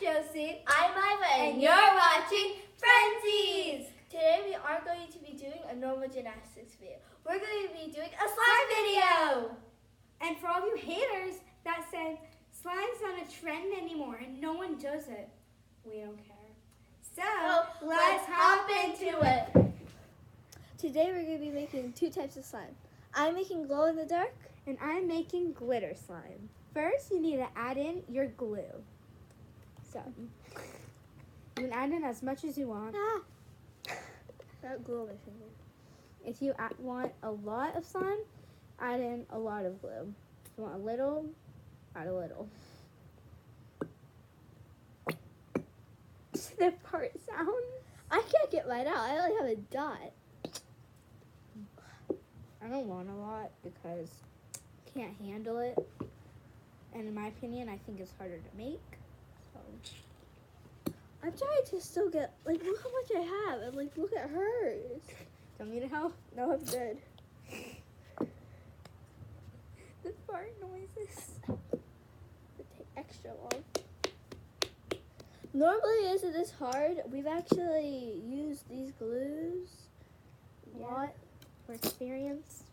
Josie. I'm Iva, And you're watching Frenzies! Today we aren't going to be doing a normal gymnastics video. We're going to be doing a slime video! And for all you haters that said slime's not a trend anymore and no one does it, we don't care. So, let's hop into it. Today we're going to be making two types of slime. I'm making glow in the dark. And I'm making glitter slime. First, you need to add in your glue. So, you can add in as much as you want. Not glue on my finger. If you want a lot of slime, add in a lot of glue. If you want a little, add a little. The part sound. I can't get mine out. I only have a dot. I don't want a lot because I can't handle it. And in my opinion, I think it's harder to make. So I'm trying to still get, look how much I have. And look at hers. do you want me to help? No, I'm good. The fart noises. It take extra long. Normally, isn't this hard? We've actually used these glues a lot. For experience.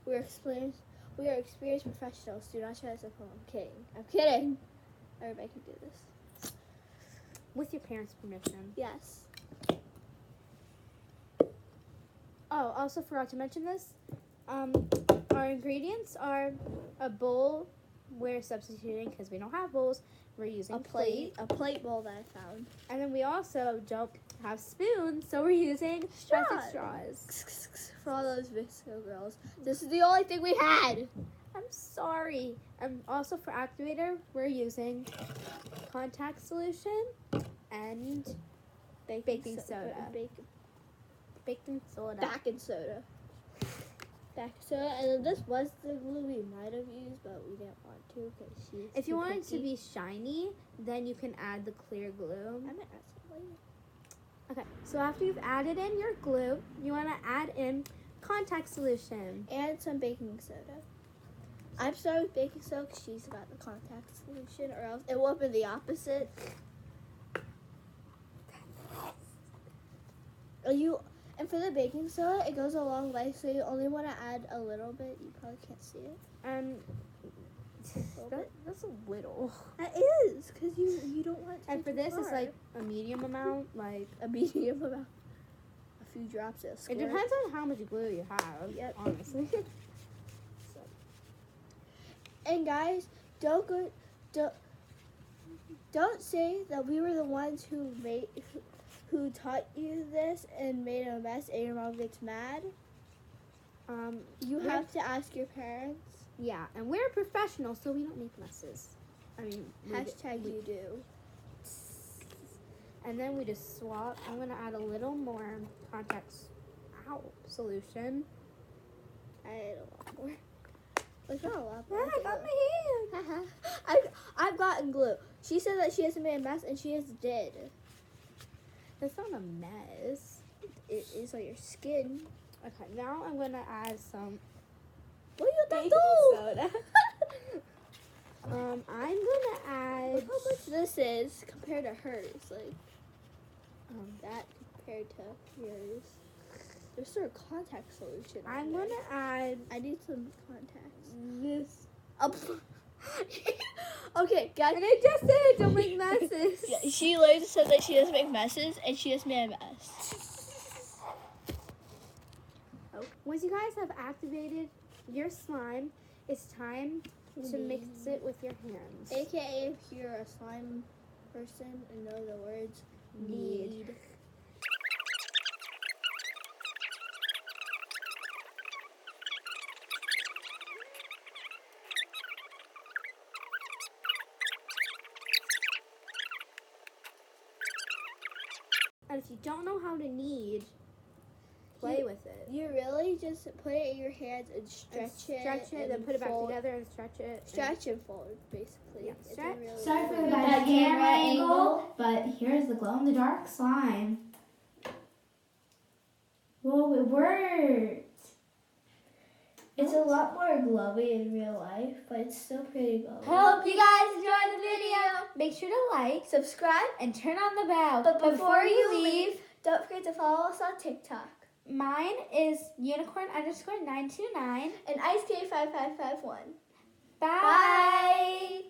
We are experienced professionals. Do not try this at home. I'm kidding. Everybody can do this. With your parents' permission. Yes. Oh, also forgot to mention this. Our ingredients are a bowl. We're substituting because we don't have bowls. We're using A plate bowl that I found. And then we also don't have spoons, so we're using plastic straws. For all those Visco girls, this is the only thing we had. I'm sorry. And also for activator, we're using contact solution and baking soda. Baking soda. Baking soda. And then this was the glue we might have used, but we didn't want to because she's If you too want it to picky. be shiny, then you can add the clear glue. I'm gonna add some later. Okay, so after you've added in your glue, you want to add in contact solution. And some baking soda. I'm starting with baking soda because she's got the contact solution, or else it will have been the opposite. And for the baking soda, it goes a long way, so you only want to add a little bit. You probably can't see it. That's a little. That is, because you don't want to. And for this, it's like a medium amount, like a medium amount. A few drops of squirt. It depends on how much glue you have. Yep. Honestly. And guys, don't say that we were the ones who taught you this and made a mess and your mom gets mad. You have to ask your parents. Yeah, and we're professionals, so we don't make messes. I mean, Hashtag you do. And then we just swap. I'm gonna add a little more contact solution. I add a lot more. It's not a lot Yeah, more. I got my hand. I've gotten glue. She said that she hasn't made a mess, and she has did. That's not a mess. It is on your skin. Okay, now I'm gonna add some What are you baking doing? soda. I'm gonna add. Look how much this is compared to hers. That compared to yours. There's sort of contact solution. I'm gonna add I need some contacts. this. Okay, guys. And I just said don't make messes. Yeah, she literally said that she doesn't make messes, and she just made a mess. Once you guys have activated your slime, it's time to mix it with your hands. AKA if you're a slime person and know the words need. And if you don't know how to knead, play with it. You really just put it in your hands and stretch it, then put it back fold. together and stretch it. Stretch and fold, basically. Yeah, It's a stretch. really Sorry for the good- bad camera angle, but here's the glow-in-the-dark slime. Whoa, it worked! It's a lot more glowy in real life, but it's still pretty glowy. Hope you guys enjoyed the video. make sure to like, subscribe, and turn on the bell. but before you leave, don't forget to follow us on TikTok. Mine is unicorn_929. And IceK5551. Bye. Bye.